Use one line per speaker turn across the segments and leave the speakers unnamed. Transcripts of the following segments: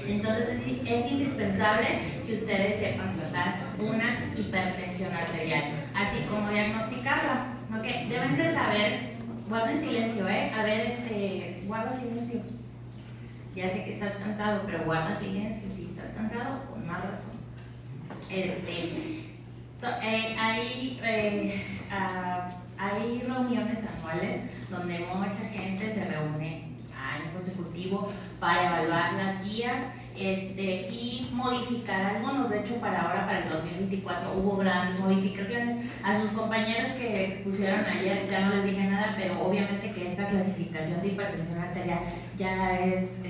Entonces es indispensable que ustedes sepan tratar una hipertensión arterial, así como diagnosticarla. ¿Okay? Deben de saber, guarden silencio, a ver, guarda silencio. Ya sé que estás cansado, pero guarda silencio. Si estás cansado, con más razón. Hay reuniones anuales donde mucha gente se reúne año consecutivo para evaluar las guías y modificar algunos. De hecho, para el 2024 hubo grandes modificaciones. A sus compañeros que expusieron ayer ya no les dije nada, pero obviamente que esta clasificación de hipertensión arterial ya es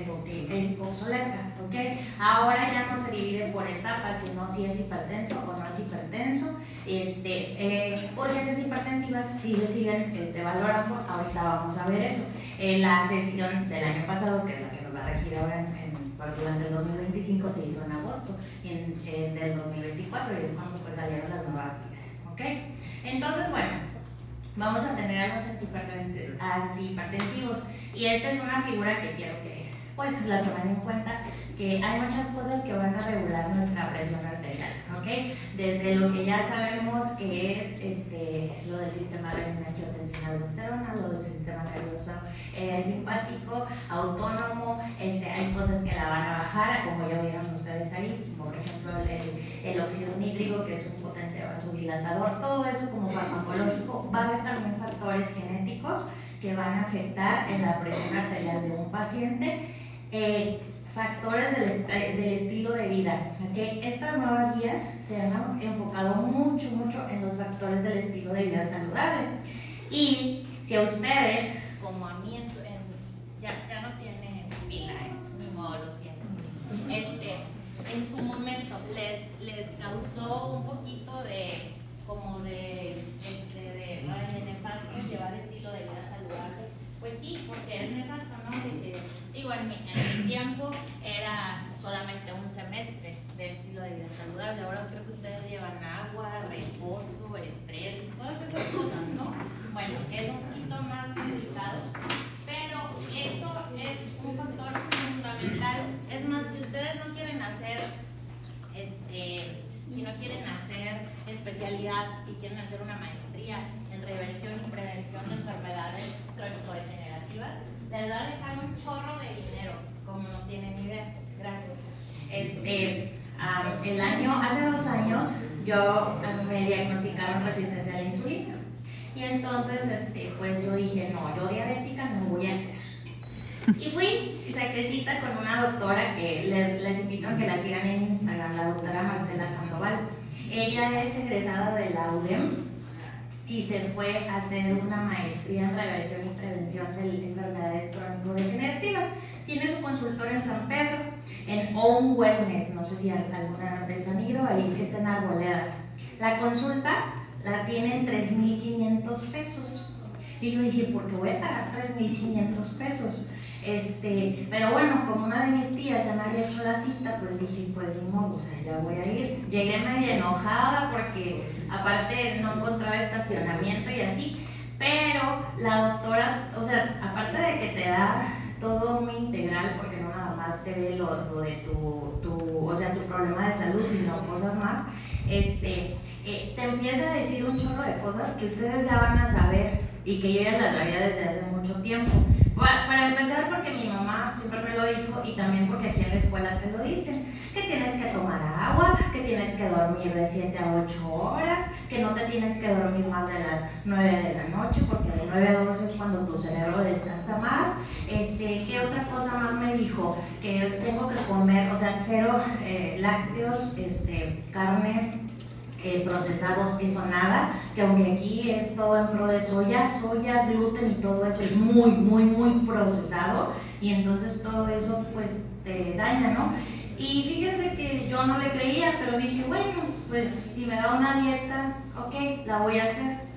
obsoleta, ¿ok? Ahora ya no se divide por etapas, sino si es hipertenso o no es hipertenso. Urgencias hipertensivas sí se siguen valorando. Ahorita vamos a ver eso. La sesión del año pasado, que es la que nos va a regir ahora durante el 2025, se hizo en agosto del 2024 y es cuando pues salieron las nuevas guías, ¿ok? Entonces, bueno, vamos a tener a los antihipertensivos y esta es una figura que quiero que pues la tomen en cuenta, que hay muchas cosas que van a regular nuestra presión arterial, ¿ok? Desde lo que ya sabemos que es lo del sistema renina-angiotensina-aldosterona, lo del sistema nervioso simpático, autónomo, hay cosas que la van a bajar, como ya vieron ustedes ahí, por ejemplo el óxido nítrico, que es un potente vasodilatador. Todo eso como farmacológico. Va a haber también factores genéticos que van a afectar en la presión arterial de un paciente. Factores del estilo de vida, ¿okay? Estas nuevas guías se han enfocado mucho en los factores del estilo de vida saludable. Y si a ustedes, como a mí, ya no tiene pila, ni modo, lo siento, en su momento les causó un poquito de nefasto llevar estilo de vida saludable. Pues sí, porque es nefasto, ¿no? En mi tiempo era solamente un semestre de estilo de vida saludable. Ahora creo que ustedes llevan agua, reposo, estrés y todas esas cosas, ¿no? Bueno, es un poquito más complicado, pero esto es un factor fundamental. Es más, si ustedes no quieren hacer si no quieren hacer especialidad y quieren hacer una maestría en reversión y prevención de enfermedades crónico-degenerativas, les va a dejar un chorro de dinero, como no tienen idea. Gracias. Hace 2 años, me diagnosticaron resistencia a la insulina. Y entonces, pues yo dije, no, yo diabética no voy a ser. Y fui y saqué cita con una doctora que les invito a que la sigan en Instagram, la doctora Marcela Sandoval. Ella es egresada de la UDEM y se fue a hacer una maestría en reversión y prevención de enfermedades crónico-degenerativas. Tiene su consultorio en San Pedro, en Own Wellness, no sé si alguna vez han ido, ahí que está en Arboledas. La consulta la tienen 3,500 pesos. Y yo dije, ¿por qué voy a pagar 3,500 pesos? Pero bueno, como una de mis tías ya me había hecho la cita, pues dije, pues ni modo, o sea, ya voy a ir. Llegué medio enojada porque aparte no encontraba estacionamiento y así, pero la doctora, o sea, aparte de que te da todo muy integral, porque no nada más te ve lo de tu problema de salud, sino cosas más, te empieza a decir un chorro de cosas que ustedes ya van a saber y que yo ya las sabía desde hace mucho tiempo. Para empezar, porque mi mamá siempre me lo dijo y también porque aquí en la escuela te lo dicen, que tienes que tomar agua, que tienes que dormir de 7 a 8 horas, que no te tienes que dormir más de las 9 de la noche, porque de 9 a 12 es cuando tu cerebro descansa más. ¿Qué otra cosa más me dijo? Que tengo que comer, o sea, 0 lácteos, carne, procesados, eso nada, que aunque aquí es todo en pro de soya, gluten y todo eso es muy procesado y entonces todo eso pues te daña, ¿no? Y fíjense que yo no le creía, pero dije, bueno, pues si me da una dieta, ok, la voy a hacer.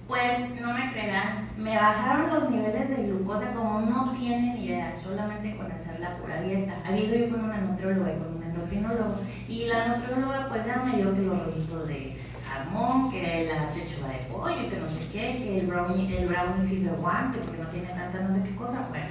Pues no me creerán, me bajaron los niveles de glucosa como no tienen idea, solamente con hacer la pura dieta. Había ido yo con una nutrióloga y con un endocrinólogo, y la nutrióloga pues ya me dio que los rollitos de jamón, que la pechuga de pollo, que no sé qué, que el brownie Fever One, que porque no tiene tanta no sé qué cosa. Bueno,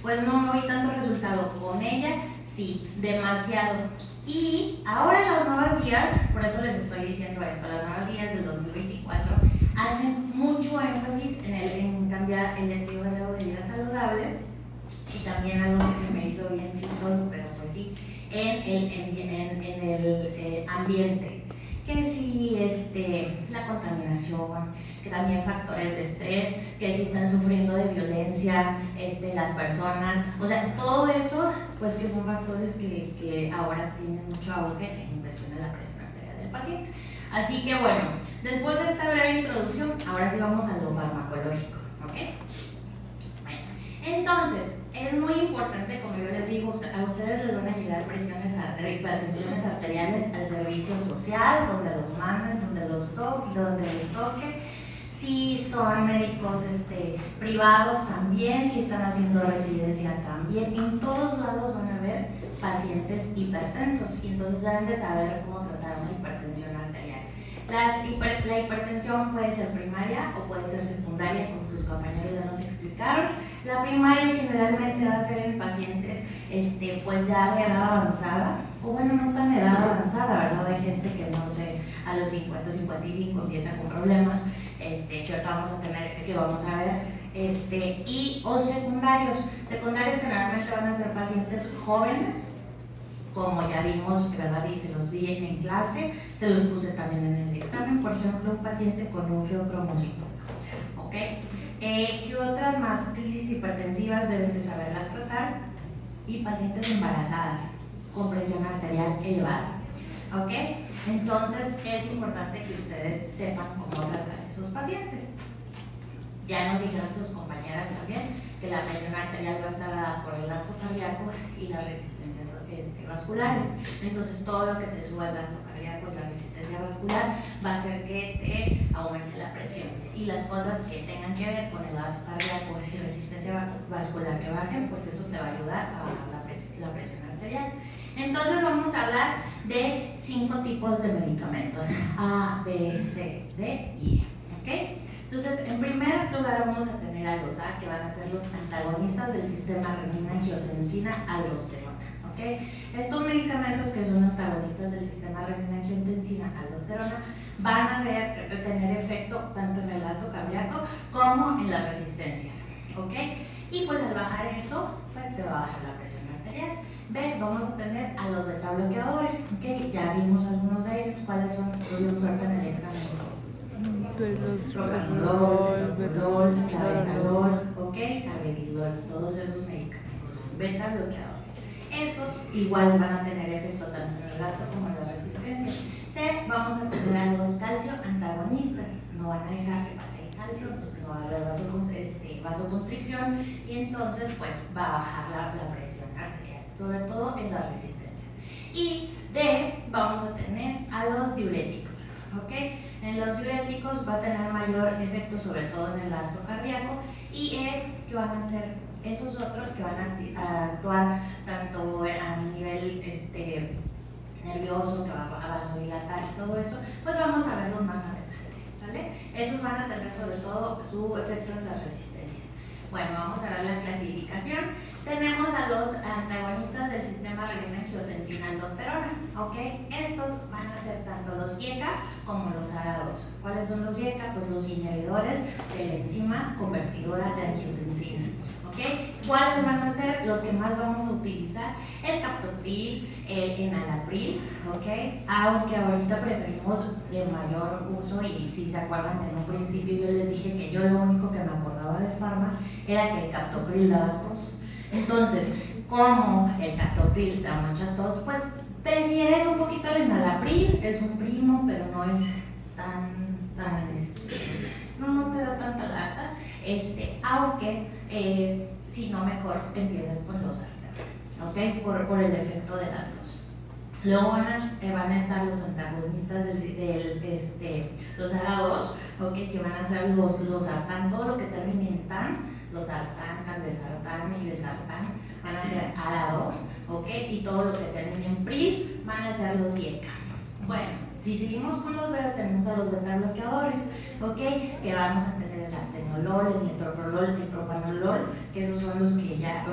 pues no vi tanto resultado. Con ella, sí, demasiado. Y ahora las nuevas guías, por eso les estoy diciendo esto, las nuevas guías del 2024 hacen mucho énfasis en cambiar el estilo de vida saludable, y también algo que se me hizo bien chistoso, pero pues sí, en el ambiente, que sí, la contaminación, que también factores de estrés, que si están sufriendo de violencia las personas, o sea, todo eso, pues que son factores que ahora tienen mucho auge en cuestión de la presión arterial del paciente. Así que bueno, después de esta breve introducción, ahora sí vamos a lo farmacológico, ¿ok? Bueno, entonces, es muy importante, como yo les digo, a ustedes les van a llegar hipertensiones arteriales al servicio social, donde los manden, donde les toque. Si son médicos privados también, si están haciendo residencia también, en todos lados van a haber pacientes hipertensos, y entonces deben de saber cómo tratar una hipertensión arterial. La hipertensión puede ser primaria o puede ser secundaria, como sus compañeros ya nos explicaron. La primaria generalmente va a ser en pacientes pues ya de edad avanzada, o bueno, no tan de edad avanzada, ¿verdad? Hay gente que no sé, a los 50, 55 empieza con problemas, que ahorita vamos a tener, que vamos a ver, o secundarios. Secundarios generalmente van a ser pacientes jóvenes, como ya vimos, ¿verdad? Y se los di en clase, se los puse también en el examen, por ejemplo, un paciente con un feocromocito, ¿ok? ¿Qué otras más? Crisis hipertensivas deben de saberlas tratar, y pacientes embarazadas con presión arterial elevada, ¿ok? Entonces es importante que ustedes sepan cómo tratar a esos pacientes. Ya nos dijeron sus compañeras también que la presión arterial va a estar dada por el gasto cardíaco y las resistencias vasculares. Entonces todo lo que te suba el gasto cardíaco y la resistencia vascular va a hacer que te aumente la presión, y las cosas que tengan que ver con el gasto cardíaco y resistencia vascular que bajen, pues eso te va a ayudar a bajar la presión arterial. Entonces vamos a hablar de 5 tipos de medicamentos: A, B, C, D y E, ¿ok? Entonces, en primer lugar vamos a tener a los A, que van a ser los antagonistas del sistema renina-angiotensina-aldosterona, ¿ok? Estos medicamentos, que son antagonistas del sistema renina-angiotensina-aldosterona, van a tener efecto tanto en el gasto cardíaco como en las resistencias, ¿ok? Y pues al bajar eso, pues te va a bajar la presión arterial. B, vamos a tener a los beta bloqueadores, ¿ok? Ya vimos algunos de ellos. ¿Cuáles son? Los vimos ahorita en el examen.
Pues los
Propranolol, metoprolol, labetalol, ¿ok? Carvedilol, todos esos medicamentos, beta bloqueadores. Esos igual van a tener efecto tanto en el gasto como en las resistencias. C, vamos a tener a los calcio antagonistas, no van a dejar que pase el calcio, entonces no va a haber vasoconstricción, y entonces pues va a bajar la presión arterial, sobre todo en las resistencias. Y D, vamos a tener a los diuréticos, ¿ok? En los diuréticos va a tener mayor efecto sobre todo en el gasto cardíaco, y que van a ser esos otros que van a actuar tanto a nivel nervioso, que va a vasodilatar y todo eso, pues vamos a verlos más adelante, ¿sale? Esos van a tener sobre todo su efecto en las resistencias. Bueno, vamos a ver la clasificación. Tenemos a los antagonistas del sistema renina-angiotensina-aldosterona, ¿ok? Estos van a ser tanto los IECA como los ARA2. ¿Cuáles son los IECA? Pues los inhibidores de la enzima convertidora de angiotensina, ¿ok? ¿Cuáles van a ser los que más vamos a utilizar? El captopril, el enalapril, ¿ok? Aunque ahorita preferimos de mayor uso, y si se acuerdan en un principio yo les dije que yo lo único que me acordaba de farma era que el captopril daba tos. Entonces, como el captopril da mucha tos, pues prefieres un poquito el enalapril, es un primo, pero no es no te da tanta lata, aunque si no, mejor empiezas con los artemis, ¿ok? Por el efecto de la tos. Luego van a estar los antagonistas los ARA2, ¿ok? Que van a ser los sartán, todo lo que termine en tan, los sartán, candesartán y lesartán, van a ser ARA2, ¿ok? Y todo lo que termine en pril van a ser los IECA. Bueno, si seguimos con los beta, tenemos a los beta bloqueadores, ¿ok? Que vamos a tener el lansoprazolol, el metoprolol, el propanolol, que esos son los que ya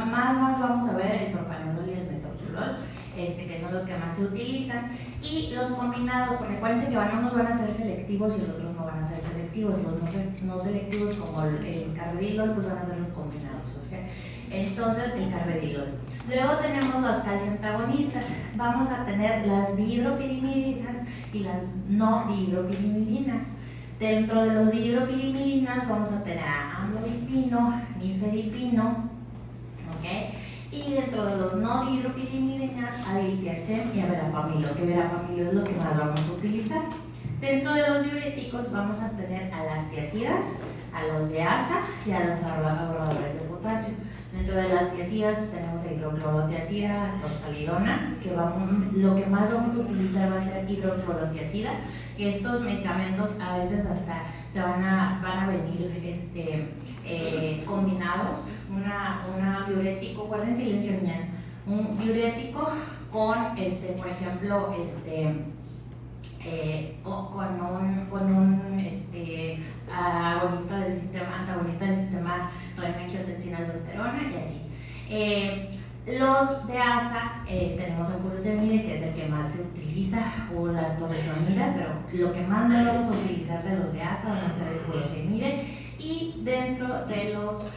más vamos a ver, el propanolol y el metoprolol, que son los que más se utilizan, y los combinados, porque acuérdense que unos van a ser selectivos y los otros no van a ser selectivos, los no selectivos como el carvedilol pues van a ser los combinados, ¿okay? Entonces el carvedilol. Luego tenemos los calcioantagonistas, vamos a tener las dihidropirimidinas y las no dihidropirimidinas. Dentro de los dihidropirimidinas vamos a tener a amlodipino, nifedipino, ¿ok? Y dentro de los no dihidropirimidinas, a diltiazem y a verapamilo, que verapamilo es lo que más vamos a utilizar. Dentro de los diuréticos vamos a tener a las tiazidas, a los de asa y a los ahorradores de potasio. Dentro de las tiazidas tenemos hidroclorotiazida, rostalidona, que lo que más vamos a utilizar va a ser hidroclorotiazida, que estos medicamentos a veces hasta se van a venir combinados, una diurético, guarden silencio niñas, un diurético con, por ejemplo, con un antagonista del sistema renina-angiotensina-aldosterona y así. Los de ASA tenemos el furosemide, que es el que más se utiliza, o la torresonida, pero lo que más no vamos a utilizar de los de ASA van a ser el furosemide, y dentro de los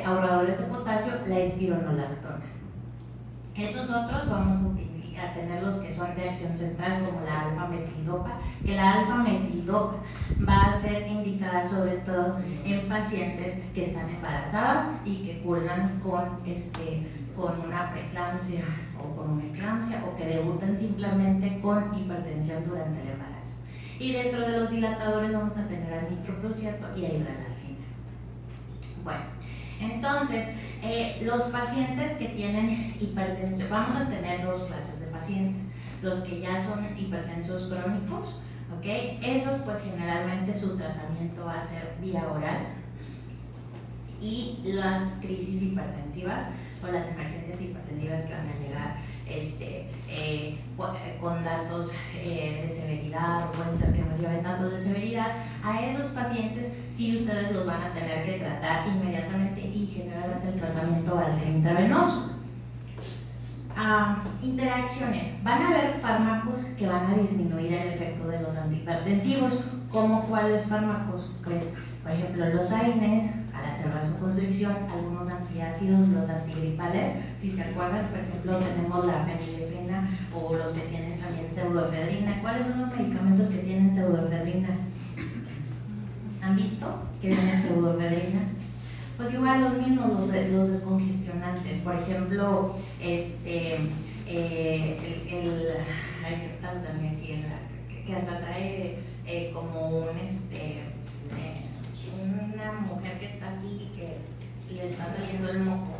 ahorradores de potasio, la espironolactona. Estos otros vamos a tener los que son de acción central, como la alfa-metildopa, que la alfa-metildopa va a ser indicada sobre todo en pacientes que están embarazadas y que cursan con una preeclampsia o con una eclampsia, o que debutan simplemente con hipertensión durante el embarazo. Y dentro de los dilatadores vamos a tener a nitroprusiato y a hidralazina. Bueno, entonces, los pacientes que tienen hipertensión, vamos a tener dos clases de pacientes: los que ya son hipertensos crónicos, ¿ok? Esos pues generalmente su tratamiento va a ser vía oral, y las crisis hipertensivas o las emergencias hipertensivas que van a llegar con datos de severidad, o pueden ser que no lleven datos de severidad, a esos pacientes sí ustedes los van a tener que tratar inmediatamente, y generalmente el tratamiento va a ser intravenoso. Interacciones. Van a haber fármacos que van a disminuir el efecto de los antihipertensivos. ¿Cómo cuáles fármacos? Pues, por ejemplo, los AINES, al hacer vasoconstricción, algunos antiácidos, los antigripales. Si se acuerdan, por ejemplo, tenemos la fenilefrina, o los que tienen también pseudoefedrina. ¿Cuáles son los medicamentos que tienen pseudoefedrina? ¿Han visto que viene pseudoefedrina? Pues igual los mismos, los descongestionantes. Por ejemplo, también aquí que hasta trae como una mujer que está así, que le está saliendo el moco,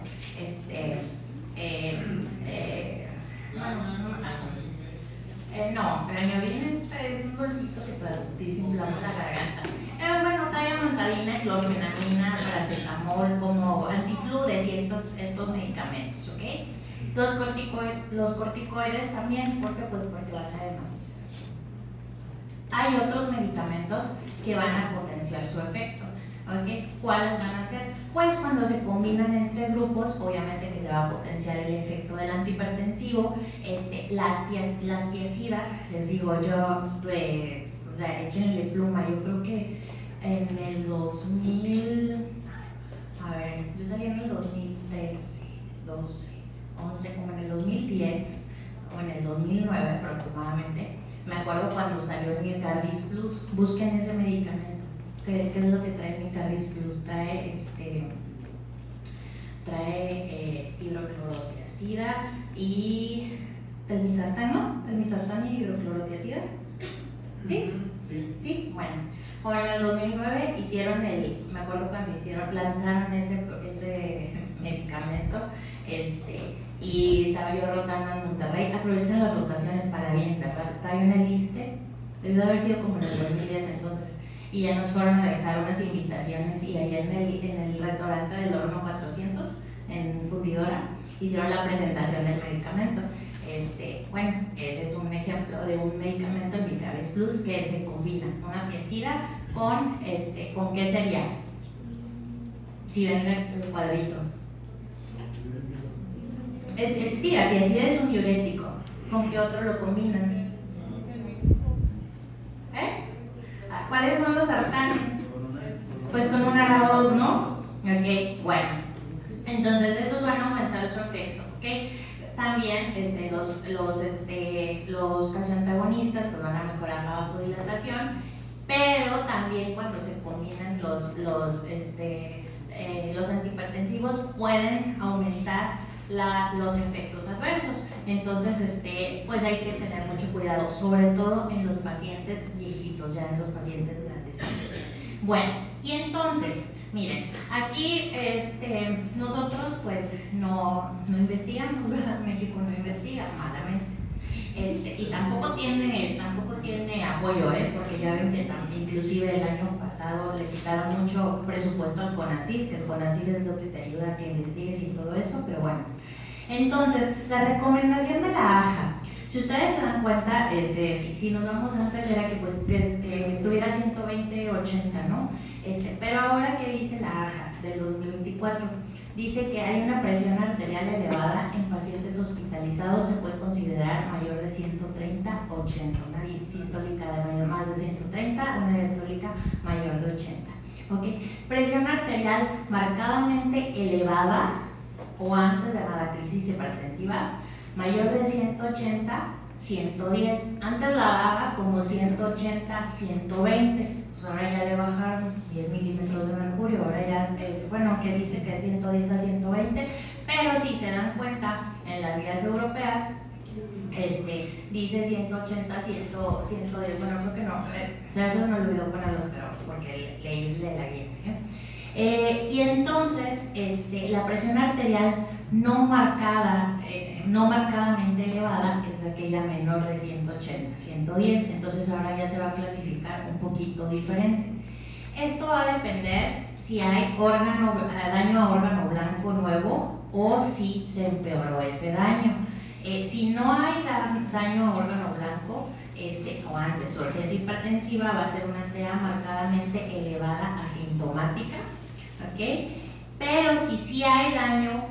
no, pero neodina es un dulcito que te desinflama la garganta. Bueno, trae amantadina, clorfenamina, paracetamol, como antifludes y estos medicamentos, ¿ok? Los corticoides también, ¿por qué? Pues porque van a hematizar. Hay otros medicamentos que van a potenciar su efecto, ¿ok? ¿Cuáles van a ser? Pues cuando se combinan entre grupos, obviamente que se va a potenciar el efecto del antihipertensivo. Las tiazidas, les digo yo, o sea, échenle pluma. Yo creo que en el 2000, yo salí en el 2013, 12, 11, como en el 2010 o en el 2009 aproximadamente. Me acuerdo cuando salió el Micardis Plus. Busquen ese medicamento. ¿Qué es lo que trae el Micardis Plus? Trae hidroclorotiazida y telmisartán, telmisartán y hidroclorotiazida. ¿Sí? Sí, bueno. En el 2009 hicieron me acuerdo cuando lanzaron ese medicamento, y estaba yo rotando en Monterrey. Aprovechen las rotaciones para bien, ¿verdad? Estaba yo en el ISSSTE, debió haber sido como en el 2010 entonces, y ya nos fueron a dejar unas invitaciones, y allá en el restaurante del Horno 400, en Fundidora, hicieron la presentación del medicamento. Bueno, ese es un ejemplo de un medicamento, el Micardis Plus, que se combina una tiazida con ¿qué sería? Si ven el cuadrito. Sí, la tiacida es un diurético. ¿Con qué otro lo combinan? ¿Cuáles son los sartanes? Pues con un ARA2, ¿no? Ok, bueno. Entonces esos van a aumentar su efecto, ¿ok? También los calcioantagonistas pues van a mejorar la vasodilatación, pero también cuando se combinan los antihipertensivos pueden aumentar los efectos adversos. Entonces, pues hay que tener mucho cuidado, sobre todo en los pacientes viejitos, ya en los pacientes grandecitos. Bueno, y entonces, miren, aquí nosotros pues no investigamos, ¿verdad? México no investiga malamente. Y tampoco tiene apoyo, porque ya ven que inclusive el año pasado le quitaron mucho presupuesto al CONACYT, que el CONACYT es lo que te ayuda a que investigues y todo eso, pero bueno. Entonces, la recomendación de la AJA, si ustedes se dan cuenta, si nos vamos antes era que tuviera 120/80, ¿no? Pero ahora, ¿qué dice la AJA del 2024? Dice que hay una presión arterial elevada en pacientes hospitalizados, se puede considerar mayor de 130/80, una sistólica de más de 130, una diastólica mayor de 80. ¿Okay? Presión arterial marcadamente elevada o antes de la crisis hipertensiva, mayor de 180, 110. Antes la daba como 180, 120. Pues ahora ya le bajaron 10 milímetros de mercurio. Ahora ya, que dice que es 110 a 120. Pero si se dan cuenta, en las guías europeas, dice 180, 110. Bueno, creo que no. Eso me olvidó ponerlo, pero porque leí de la guía. Y entonces, la presión arterial no marcadamente elevada es aquella menor de 180, 110. Entonces ahora ya se va a clasificar un poquito diferente. Esto va a depender si hay daño a órgano blanco nuevo o si se empeoró ese daño. Si no hay daño a órgano blanco, o antes urgencia hipertensiva, va a ser una TEA marcadamente elevada asintomática. ¿Okay? Pero si sí hay daño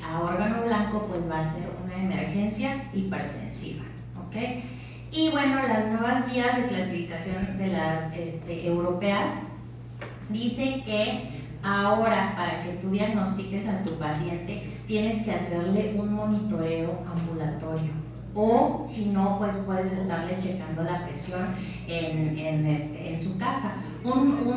a órgano blanco, pues va a ser una emergencia hipertensiva. ¿Okay? Y bueno, las nuevas guías de clasificación de las europeas dicen que ahora para que tú diagnostiques a tu paciente tienes que hacerle un monitoreo ambulatorio, o si no, pues puedes estarle checando la presión en su casa. Un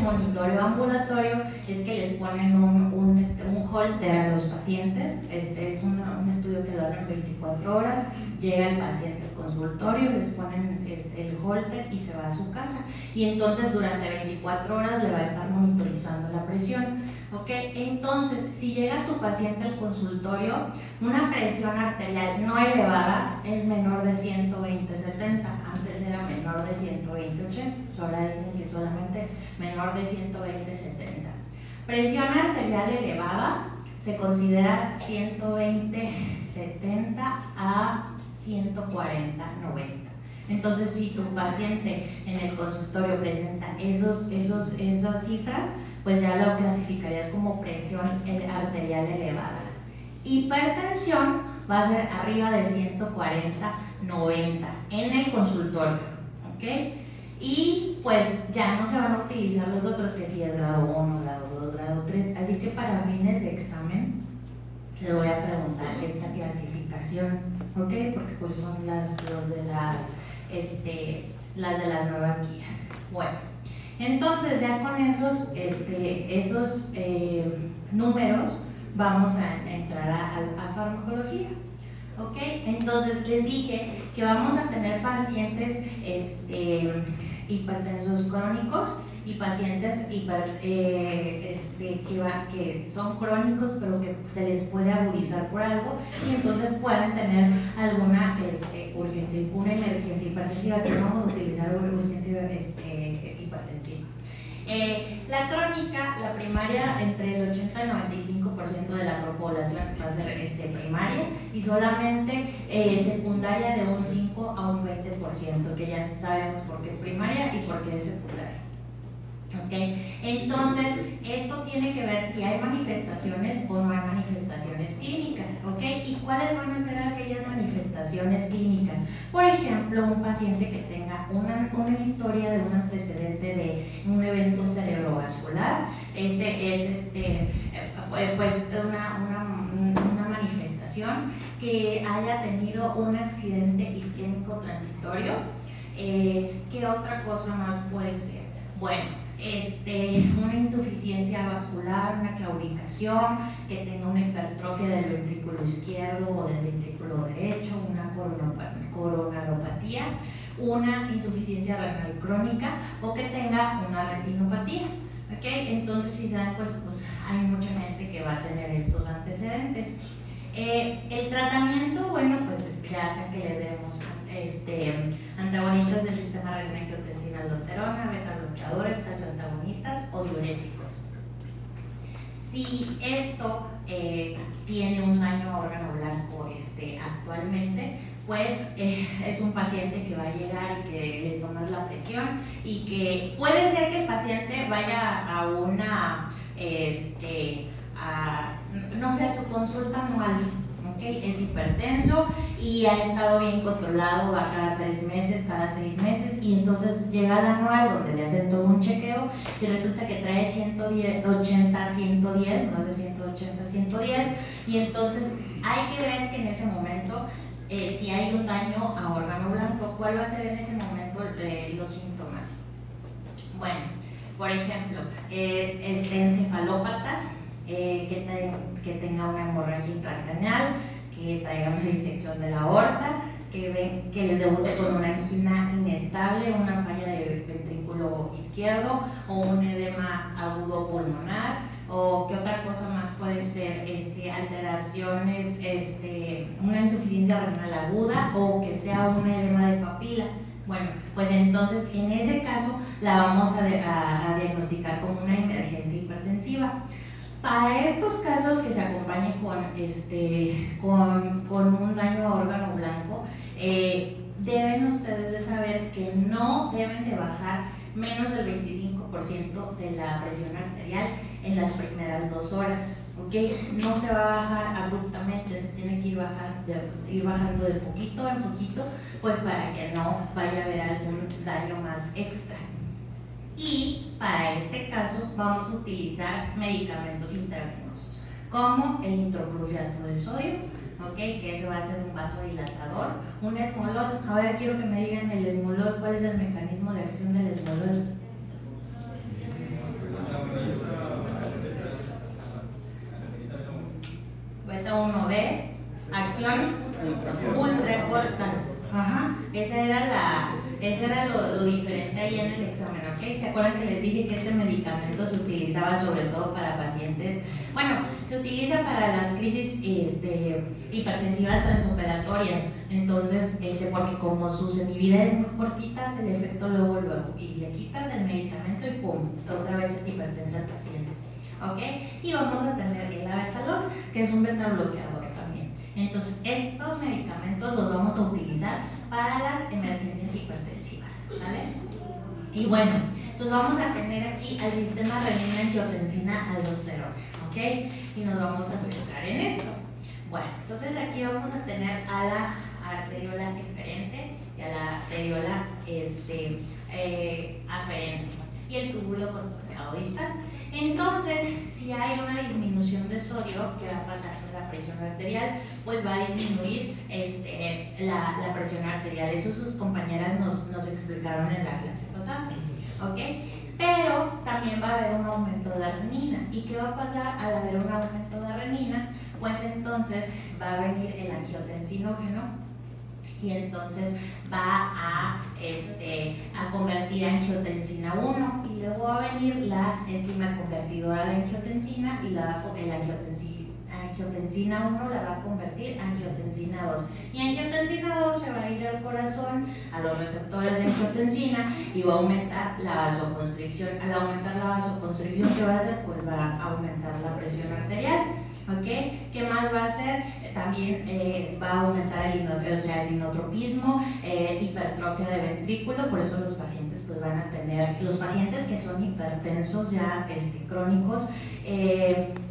monitoreo ambulatorio es que les ponen un holter a los pacientes. Es un estudio que lo hacen 24 horas. Llega el paciente al consultorio, les ponen el holter y se va a su casa. Y entonces durante 24 horas le va a estar monitorizando la presión. ¿Okay? Entonces, si llega tu paciente al consultorio, una presión arterial no elevada es menor de 120/70. Antes era menor de 120/80. Ahora dicen que solamente menor de 120/70. Presión arterial elevada se considera 120/70 a 140/90. Entonces, si tu paciente en el consultorio presenta esas cifras, pues ya lo clasificarías como presión arterial elevada. Hipertensión va a ser arriba de 140/90 en el consultorio. ¿Ok? Y pues ya no se van a utilizar los otros, que si es grado 1, grado 2, grado 3. Así que para fines de examen les voy a preguntar esta clasificación, ¿ok? Porque pues son las de las nuevas guías. Bueno, entonces ya con esos números vamos a entrar a farmacología. ¿Ok? Entonces les dije que vamos a tener pacientes hipertensos crónicos y pacientes que son crónicos pero que se les puede agudizar por algo y entonces pueden tener alguna una emergencia hipertensiva, que vamos a utilizar una urgencia hipertensiva. La crónica, la primaria, entre el 80 y 95% de la población va a ser primaria, y solamente secundaria de un 5 a un 20%, que ya sabemos por qué es primaria y por qué es secundaria. ¿Ok? Entonces, esto tiene que ver si hay manifestaciones o no hay manifestaciones clínicas, ¿ok? ¿Y cuáles van a ser aquellas manifestaciones clínicas? Por ejemplo, un paciente que tenga una historia de un antecedente de un evento cerebrovascular, ese es pues una manifestación que haya tenido un accidente isquémico transitorio. ¿Qué otra cosa más puede ser? Bueno, una insuficiencia vascular, una claudicación, que tenga una hipertrofia del ventrículo izquierdo o del ventrículo derecho, una coronalopatía, una insuficiencia renal crónica o que tenga una retinopatía. ¿Okay? Entonces, si se dan cuenta, pues hay mucha gente que va a tener estos antecedentes. El tratamiento, bueno, pues ya sea que les demos antagonistas del sistema renina-angiotensina-aldosterona, beta-bloqueadores, calcioantagonistas o diuréticos. Si esto tiene un daño a órgano blanco actualmente, pues es un paciente que va a llegar y que le tomas la presión y que puede ser que el paciente vaya a una, no sé, a su consulta anual, ¿okay? Es hipertenso y ha estado bien controlado a cada 3 meses, cada 6 meses, y entonces llega al anual donde le hacen todo un chequeo y resulta que trae 180, 110, más de 180, 110, y entonces hay que ver que en ese momento si hay un daño a órgano blanco. ¿Cuál va a ser en ese momento los síntomas? Bueno, por ejemplo, encefalópata, que tenga una hemorragia intracraneal, que traiga una disección de la aorta, que les debute con una angina inestable, una falla de ventrículo izquierdo o un edema agudo pulmonar. O qué otra cosa más puede ser, alteraciones, una insuficiencia renal aguda o que sea un edema de papila. Bueno, pues entonces en ese caso la vamos a diagnosticar como una emergencia hipertensiva. Para estos casos que se acompañe con un daño a órgano blanco, deben ustedes de saber que no deben de bajar menos del 25% de la presión arterial en las primeras 2 horas, ¿ok? No se va a bajar abruptamente, se tiene que ir bajando de poquito en poquito, pues para que no vaya a haber algún daño más extra. Y para este caso vamos a utilizar medicamentos intravenosos, como el nitroprusiato de sodio, ¿ok? Que eso va a ser un vasodilatador, un esmolol. Ahora quiero que me digan el esmolol, ¿cuál es el mecanismo de acción del esmolol? Beta 1B, acción ultracorta. Ajá, ese era lo diferente ahí en el examen, ¿ok? ¿Se acuerdan que les dije que este medicamento se utilizaba sobre todo para pacientes? Bueno, se utiliza para las crisis hipertensivas transoperatorias, entonces, porque como su semividad es muy cortita, hace el efecto luego, y le quitas el medicamento y pum, otra vez es hipertensa el paciente, ¿ok? Y vamos a tener el abetalol, que es un beta bloqueador también. Entonces, estos medicamentos los vamos a utilizar para las emergencias hipertensivas, ¿sale? Y bueno, entonces vamos a tener aquí al sistema renina-angiotensina-aldosterona, ¿ok? Y nos vamos a centrar en esto. Bueno, entonces aquí vamos a tener a la arteriola eferente y a la arteriola aferente y el túbulo contorneado distal. Entonces, si hay una disminución de sodio, ¿qué va a pasar con la presión arterial? Pues va a disminuir la presión arterial. Eso sus compañeras nos explicaron en la clase pasada, ¿ok? Pero también va a haber un aumento de renina. ¿Y qué va a pasar al haber un aumento de renina? Pues entonces va a venir el angiotensinógeno y entonces va a convertir angiotensina 1 y luego va a venir la enzima convertidora de angiotensina y angiotensina 1 la va a convertir angiotensina 2 y angiotensina 2 se va a ir al corazón, a los receptores de angiotensina y va a aumentar la vasoconstricción. Al aumentar la vasoconstricción, ¿qué va a hacer? Pues va a aumentar la presión arterial, ¿ok? ¿Qué más va a hacer? también va a aumentar el inotropismo, hipertrofia de ventrículo. Por eso los pacientes pues van a tener, los pacientes que son hipertensos ya crónicos,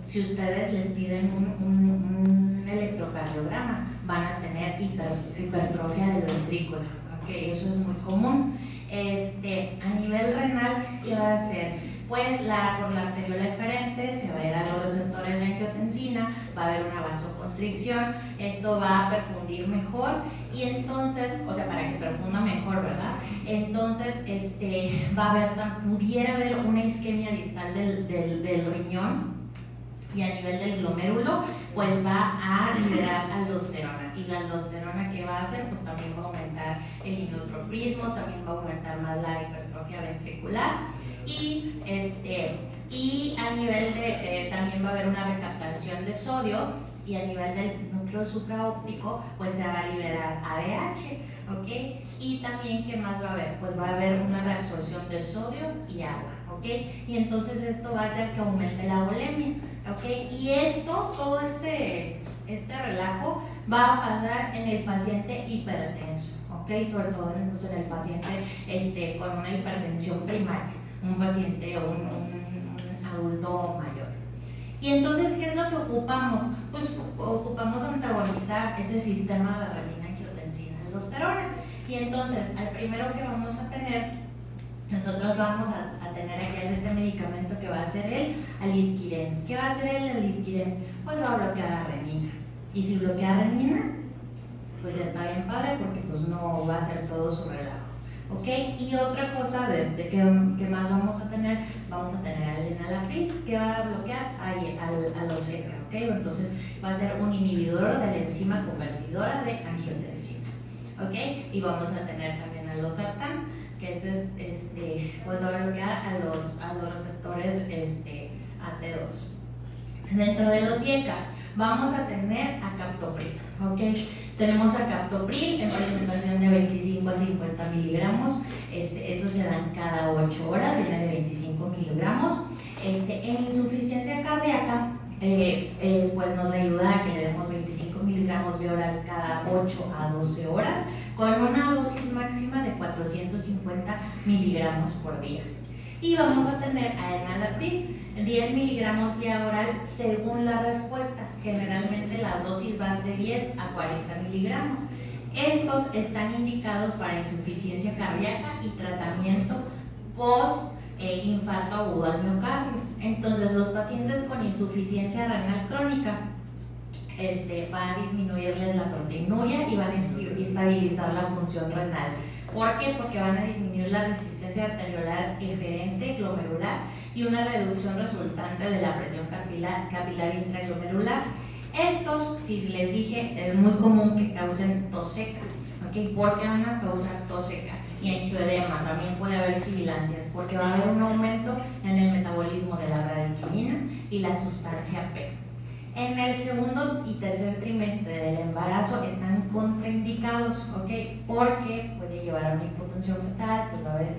si ustedes les piden un electrocardiograma, van a tener hipertrofia del ventrículo, ¿okay? Eso es muy común. A nivel renal, ¿qué va a hacer? Pues por la arteriola eferente se va a ir a los receptores de angiotensina, va a haber una vasoconstricción, esto va a perfundir mejor y entonces, o sea, para que perfunda mejor, ¿verdad? Entonces, va a haber, pudiera haber una isquemia distal del riñón, y a nivel del glomérulo, pues va a liberar aldosterona. Y la aldosterona, ¿qué va a hacer? Pues también va a aumentar el inotropismo, también va a aumentar más la hipertrofia ventricular. Y a nivel de, también va a haber una recaptación de sodio, y a nivel del núcleo supraóptico, pues se va a liberar ABH, ¿ok? Y también, ¿qué más va a haber? Pues va a haber una reabsorción de sodio y agua, ¿ok? Y entonces esto va a hacer que aumente la volemia, ¿ok? Y esto, todo este relajo va a pasar en el paciente hipertenso, ¿ok? Sobre todo en el paciente con una hipertensión primaria, un paciente o un adulto mayor. Y entonces, ¿qué es lo que ocupamos? Pues ocupamos antagonizar ese sistema de renina-angiotensina-aldosterona. Y entonces, al primero que vamos a tener, nosotros vamos a tener aquí este medicamento que va a ser el alisquiren. ¿Qué va a hacer el alisquiren? Pues va a bloquear la renina. Y si bloquea renina, pues ya está bien padre, porque pues no va a ser todo su relajo. ¿Ok? Y otra cosa de que más vamos a tener al enalapril, que va a bloquear a los ECA, ¿ok? Entonces va a ser un inhibidor de la enzima convertidora de angiotensina, ¿ok? Y vamos a tener también a los sartán, que pues va a bloquear a los receptores AT2. Dentro de los IECA vamos a tener a captopril, ¿ok? Tenemos a captopril en presentación de 25 a 50 miligramos, eso se dan cada 8 horas, viene de 25 miligramos. En insuficiencia cardíaca, pues nos ayuda a que le demos 25 miligramos vía oral cada 8 a 12 horas, con una dosis máxima de 450 miligramos por día. Y vamos a tener a enalapril 10 miligramos vía oral según la respuesta. Generalmente las dosis van de 10 a 40 miligramos. Estos están indicados para insuficiencia cardíaca y tratamiento post infarto agudo al miocardio. Entonces, los pacientes con insuficiencia renal crónica va a disminuirles la proteinuria y van a estabilizar la función renal. ¿Por qué? Porque van a disminuir la resistencia arteriolar eferente glomerular y una reducción resultante de la presión capilar intraglomerular. Estos, si les dije, es muy común que causen tos seca, ¿ok? ¿Por qué van a causar tos seca? Y angioedema, también puede haber sibilancias, porque va a haber un aumento en el metabolismo de la bradykinin y la sustancia P. En el segundo y tercer trimestre del embarazo están contraindicados, ¿ok? Porque puede llevar a una hipotensión fetal, pues va a haber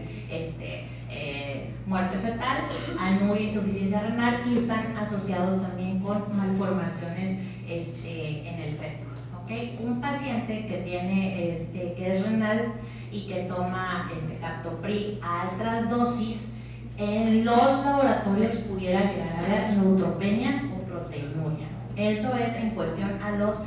muerte fetal, anuria, insuficiencia renal, y están asociados también con malformaciones en el feto, ¿ok? Un paciente que tiene que es renal y que toma captopril a altas dosis, en los laboratorios pudiera llegar a haber neutropenia o proteinuria. Eso es en cuestión a los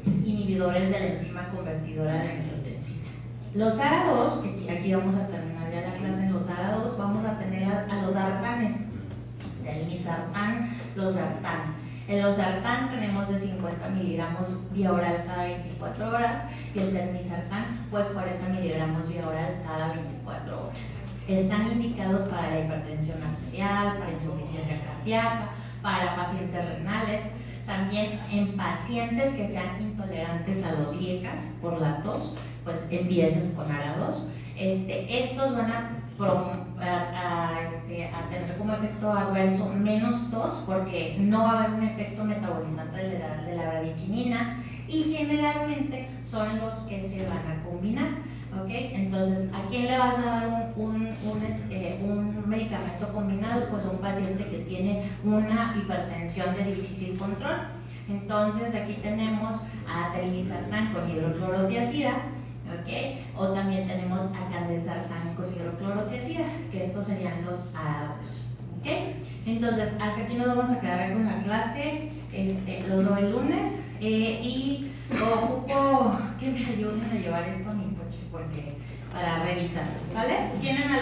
inhibidores de la enzima convertidora de angiotensina. Los ARA2, que aquí vamos a terminar ya la clase en los ARA2, vamos a tener a los sartanes, del misartán, los sartán. En los sartán tenemos de 50 miligramos vía oral cada 24 horas y el telmisartán, pues 40 miligramos vía oral cada 24 horas. Están indicados para la hipertensión arterial, para insuficiencia cardíaca, para pacientes renales, también en pacientes que sean intolerantes a los IECAS por la tos, pues empieces con ARA2. Estos van a a tener como efecto adverso menos tos, porque no va a haber un efecto metabolizante de la bradiquinina, y generalmente son los que se van a combinar. ¿Okay? Entonces, ¿a quién le vas a dar un medicamento combinado? Pues a un paciente que tiene una hipertensión de difícil control. Entonces, aquí tenemos a telmisartán con hidroclorotiazida, ¿okay? O también tenemos a candesartán con hidroclorotiazida, que estos serían los ARBs, ¿okay? Entonces, hasta aquí nos vamos a quedar con la clase. Los veo el lunes y ocupo que me ayuden a llevar esto a mi coche porque para revisarlo, ¿sale? ¿Tienen